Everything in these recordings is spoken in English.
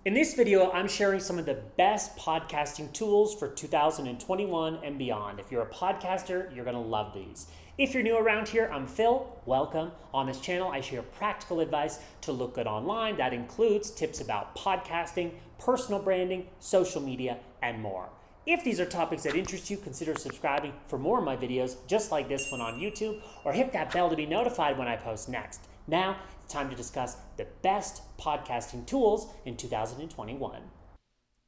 In this video, I'm sharing some of the best podcasting tools for 2021 and beyond. If you're a podcaster, you're gonna love these. If you're new around here, I'm Phil, welcome. On this channel, I share practical advice to look good online. That includes tips about podcasting, personal branding, social media, and more. If these are topics that interest you, consider subscribing for more of my videos just like this one on YouTube, or hit that bell to be notified when I post next. Now, it's time to discuss the best podcasting tools in 2021.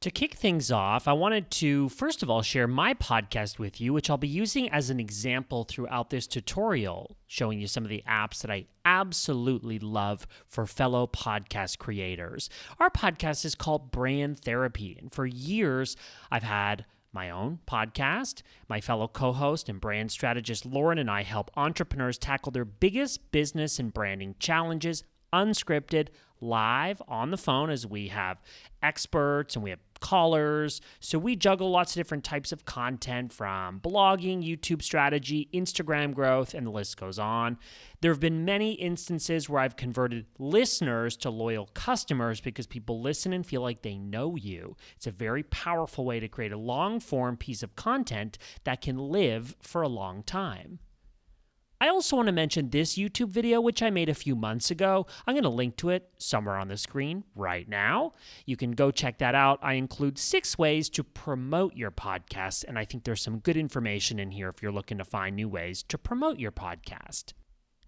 To kick things off, I wanted to, first of all, share my podcast with you, which I'll be using as an example throughout this tutorial, showing you some of the apps that I absolutely love for fellow podcast creators. Our podcast is called Brand Therapy, and for years, I've had my own podcast. My fellow co-host and brand strategist Lauren and I help entrepreneurs tackle their biggest business and branding challenges, unscripted, live on the phone, as we have experts and we have callers. So we juggle lots of different types of content, from blogging, YouTube strategy, Instagram growth, and the list goes on. There have been many instances where I've converted listeners to loyal customers because people listen and feel like they know you. It's a very powerful way to create a long-form piece of content that can live for a long time. I also want to mention this YouTube video, which I made a few months ago. I'm going to link to it somewhere on the screen right now. You can go check that out. I include 6 ways to promote your podcast, and I think there's some good information in here if you're looking to find new ways to promote your podcast.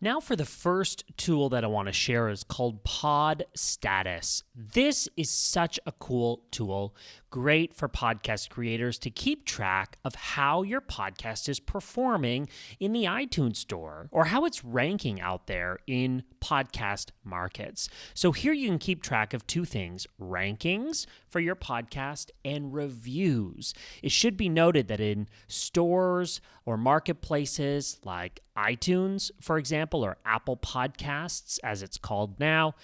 Now for the first tool that I want to share is called PodStatus. This is such a cool tool, great for podcast creators to keep track of how your podcast is performing in the iTunes store or how it's ranking out there in podcast markets. So here you can keep track of 2 things: rankings for your podcast and reviews. It should be noted that in stores or marketplaces like iTunes, for example, or Apple Podcasts, as it's called now,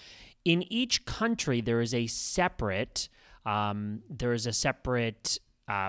in each country there is a separate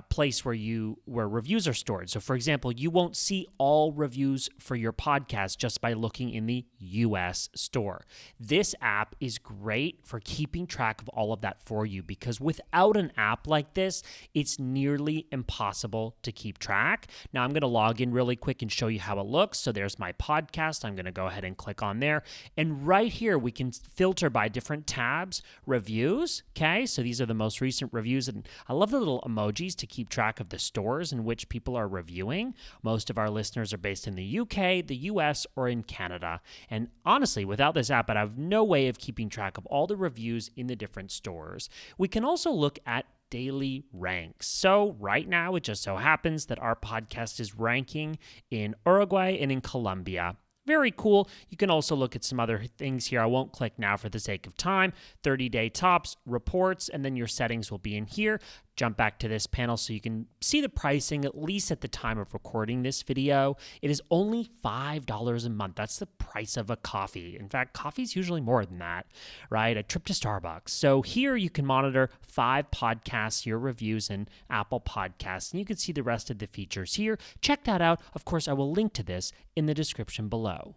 place where reviews are stored. So, for example, you won't see all reviews for your podcast just by looking in the US store. This app is great for keeping track of all of that for you, because without an app like this, it's nearly impossible to keep track. Now, I'm going to log in really quick and show you how it looks. So there's my podcast. I'm going to go ahead and click on there. And right here, we can filter by different tabs, reviews. Okay, so these are the most recent reviews. And I love the little emojis to keep track of the stores in which people are reviewing. Most of our listeners are based in the UK, the US, or in Canada. And honestly, without this app, I'd have no way of keeping track of all the reviews in the different stores. We can also look at daily ranks. So right now, it just so happens that our podcast is ranking in Uruguay and in Colombia. Very cool. You can also look at some other things here. I won't click now for the sake of time. 30-day tops, reports, and then your settings will be in here. Jump back to this panel so you can see the pricing, at least at the time of recording this video. It is only $5 a month. That's the price of a coffee. In fact, coffee's usually more than that, right? A trip to Starbucks. So here you can monitor 5 podcasts, your reviews in Apple Podcasts, and you can see the rest of the features here. Check that out. Of course, I will link to this in the description below.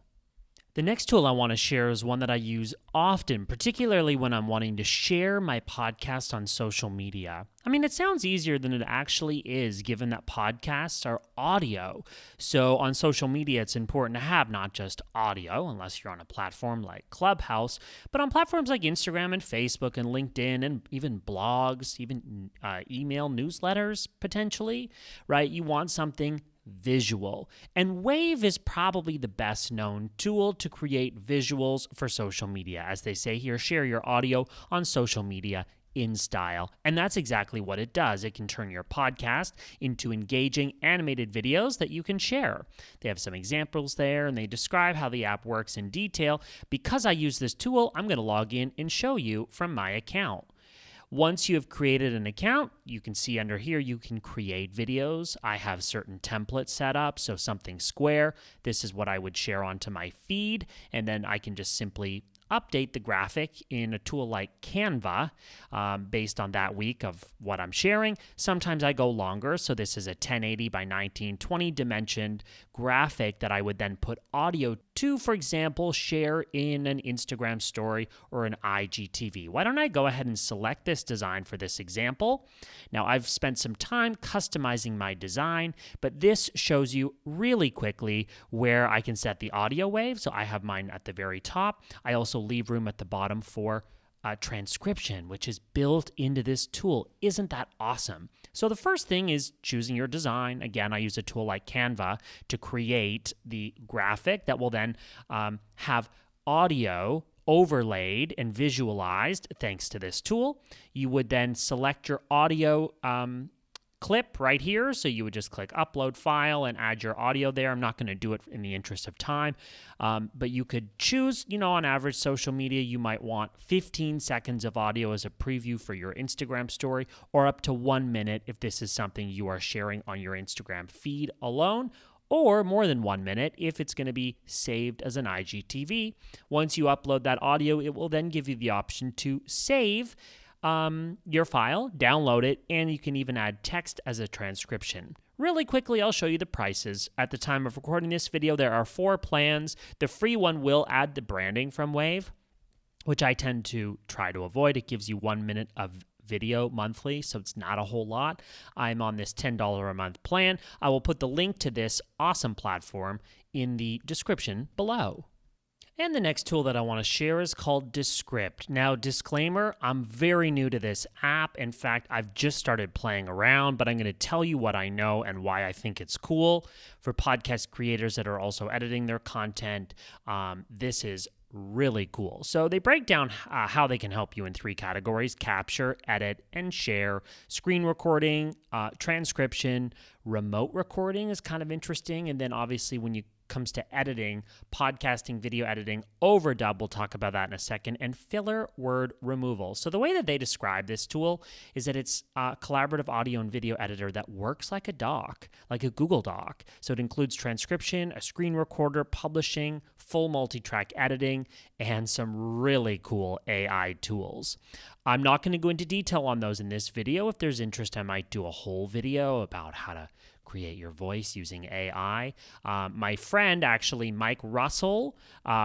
The next tool I want to share is one that I use often, particularly when I'm wanting to share my podcast on social media. I mean, it sounds easier than it actually is, given that podcasts are audio. So on social media, it's important to have not just audio, unless you're on a platform like Clubhouse, but on platforms like Instagram and Facebook and LinkedIn and even blogs, even email newsletters, potentially, right? You want something visual. And Wave is probably the best known tool to create visuals for social media. As they say here, share your audio on social media in style. And that's exactly what it does. It can turn your podcast into engaging animated videos that you can share. They have some examples there, and they describe how the app works in detail. Because I use this tool, I'm going to log in and show you from my account. Once you have created an account, you can see under here you can create videos. I have certain templates set up, so something square. This is what I would share onto my feed, and then I can just simply update the graphic in a tool like Canva based on that week of what I'm sharing. Sometimes I go longer, so this is a 1080 by 1920 dimensioned graphic that I would then put audio to, for example, share in an Instagram story or an IGTV. Why don't I go ahead and select this design for this example? Now, I've spent some time customizing my design, but this shows you really quickly where I can set the audio wave. So I have mine at the very top. I also leave room at the bottom for transcription, which is built into this tool. Isn't that awesome? So the first thing is choosing your design. Again, I use a tool like Canva to create the graphic that will then have audio overlaid and visualized thanks to this tool. You would then select your audio clip right here. So you would just click upload file and add your audio there. I'm not going to do it in the interest of time, but you could choose, on average social media, you might want 15 seconds of audio as a preview for your Instagram story, or up to 1 minute if this is something you are sharing on your Instagram feed alone, or more than 1 minute if it's going to be saved as an IGTV. Once you upload that audio, it will then give you the option to save your file, download it, and you can even add text as a transcription. Really quickly, I'll show you the prices. At the time of recording this video, there are 4 plans. The free one will add the branding from Wave, which I tend to try to avoid. It gives you 1 minute of video monthly, so it's not a whole lot. I'm on this $10 a month plan. I will put the link to this awesome platform in the description below. And the next tool that I want to share is called Descript. Now, disclaimer, I'm very new to this app. In fact, I've just started playing around, but I'm going to tell you what I know and why I think it's cool. For podcast creators that are also editing their content, this is really cool. So they break down how they can help you in 3 categories: capture, edit, and share. Screen recording, transcription, remote recording is kind of interesting. And then obviously when you comes to editing, podcasting, video editing, overdub, we'll talk about that in a second, and filler word removal. So the way that they describe this tool is that it's a collaborative audio and video editor that works like a doc, like a Google Doc. So it includes transcription, a screen recorder, publishing, full multi-track editing, and some really cool AI tools. I'm not going to go into detail on those in this video. If there's interest, I might do a whole video about how to create your voice using AI. My friend, actually, Mike Russell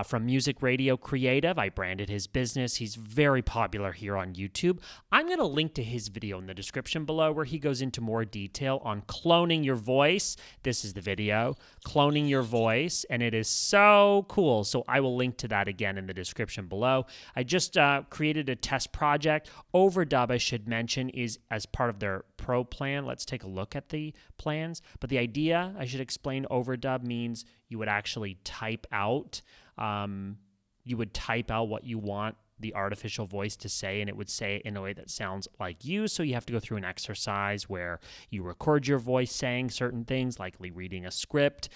from Music Radio Creative, I branded his business. He's very popular here on YouTube. I'm going to link to his video in the description below where he goes into more detail on cloning your voice. This is the video, cloning your voice, and it is so cool. So I will link to that again in the description below. I just created a test project. Overdub, I should mention, is as part of their Pro plan. Let's take a look at the plans. But the idea, I should explain, overdub means you would actually type out, what you want the artificial voice to say, and it would say it in a way that sounds like you. So you have to go through an exercise where you record your voice saying certain things, likely reading a script.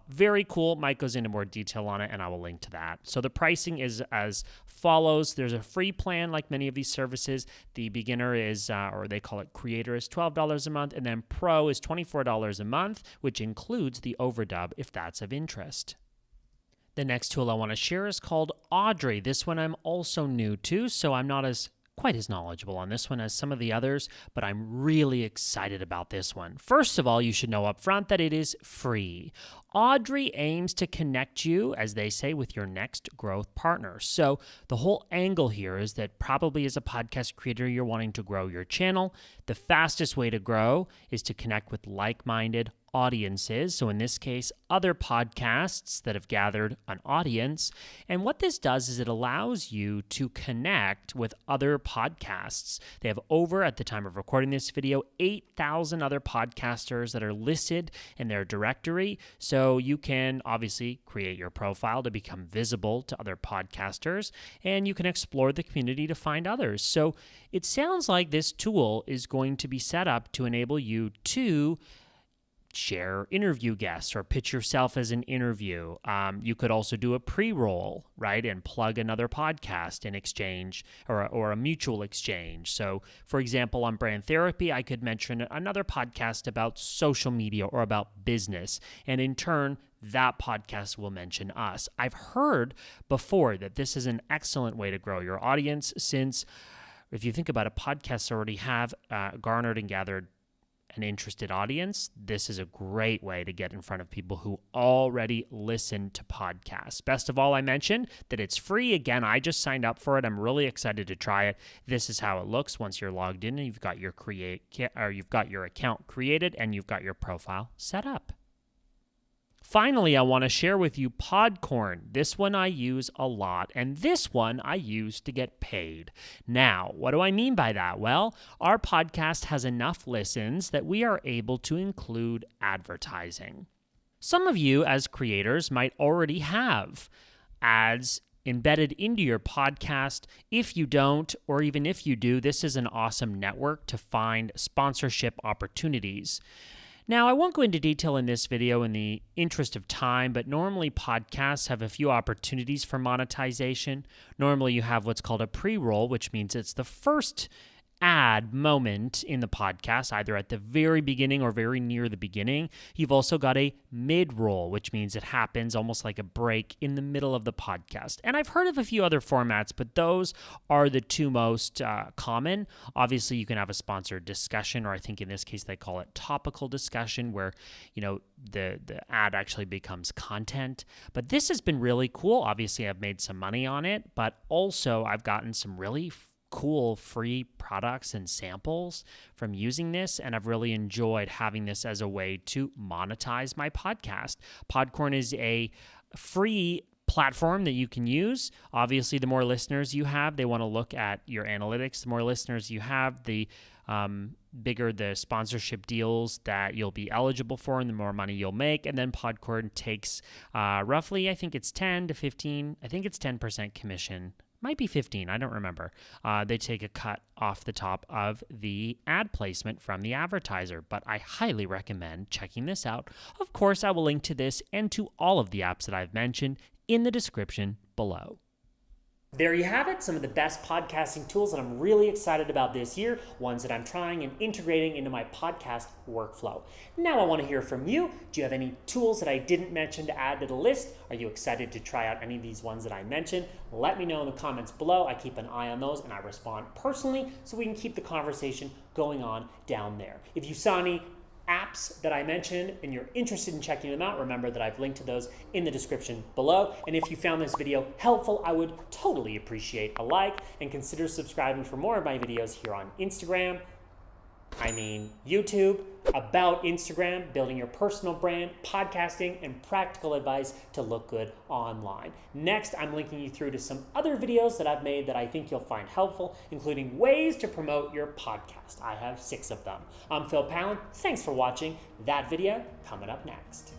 Very cool. Mike goes into more detail on it, and I will link to that. So the pricing is as follows. There's a free plan like many of these services. The beginner is, or they call it creator, is $12 a month, and then pro is $24 a month, which includes the overdub if that's of interest. The next tool I want to share is called Audrey. This one I'm also new to, so I'm not quite as knowledgeable on this one as some of the others, but I'm really excited about this one. First of all, you should know up front that it is free. Audrey aims to connect you, as they say, with your next growth partner. So the whole angle here is that probably as a podcast creator, you're wanting to grow your channel. The fastest way to grow is to connect with like-minded audiences. So in this case, other podcasts that have gathered an audience. And what this does is it allows you to connect with other podcasts. They have over, at the time of recording this video, 8,000 other podcasters that are listed in their directory. So you can obviously create your profile to become visible to other podcasters, and you can explore the community to find others. So it sounds like this tool is going to be set up to enable you to share interview guests or pitch yourself as an interview. You could also do a pre-roll, right, and plug another podcast in exchange or a mutual exchange. So, for example, on Brand Therapy, I could mention another podcast about social media or about business, and in turn, that podcast will mention us. I've heard before that this is an excellent way to grow your audience, since if you think about it, podcasts already have garnered and gathered an interested audience. This is a great way to get in front of people who already listen to podcasts. Best of all, I mentioned that it's free. Again, I just signed up for it. I'm really excited to try it. This is how it looks once you're logged in and you've got your account created and you've got your profile set up. Finally, I want to share with you Podcorn. This one I use a lot, and this one I use to get paid. Now, what do I mean by that? Well, our podcast has enough listens that we are able to include advertising. Some of you as creators might already have ads embedded into your podcast. If you don't, or even if you do, this is an awesome network to find sponsorship opportunities. Now, I won't go into detail in this video in the interest of time, but normally podcasts have a few opportunities for monetization. Normally you have what's called a pre-roll, which means it's the first ad moment in the podcast, either at the very beginning or very near the beginning. You've also got a mid-roll, which means it happens almost like a break in the middle of the podcast. And I've heard of a few other formats, but those are the two most common. Obviously, you can have a sponsored discussion, or I think in this case they call it topical discussion, where the ad actually becomes content. But this has been really cool. Obviously, I've made some money on it, but also I've gotten some really cool free products and samples from using this, and I've really enjoyed having this as a way to monetize my podcast. Podcorn is a free platform that you can use. Obviously, the more listeners you have, they want to look at your analytics. The more listeners you have, the bigger the sponsorship deals that you'll be eligible for and the more money you'll make. And then Podcorn takes roughly, I think it's 10 to 15, I think it's 10% commission. Might be 15, I don't remember. They take a cut off the top of the ad placement from the advertiser, but I highly recommend checking this out. Of course, I will link to this and to all of the apps that I've mentioned in the description below. There you have it, some of the best podcasting tools that I'm really excited about this year, ones that I'm trying and integrating into my podcast workflow. Now I want to hear from you. Do you have any tools that I didn't mention to add to the list? Are you excited to try out any of these ones that I mentioned? Let me know in the comments below. I keep an eye on those and I respond personally so we can keep the conversation going on down there. If you saw any apps that I mentioned and you're interested in checking them out, remember that I've linked to those in the description below. And if you found this video helpful, I would totally appreciate a like and consider subscribing for more of my videos here on YouTube, about Instagram, building your personal brand, podcasting, and practical advice to look good online. Next, I'm linking you through to some other videos that I've made that I think you'll find helpful, including ways to promote your podcast. I have 6 of them. I'm Pallen. Thanks for watching. That video coming up next.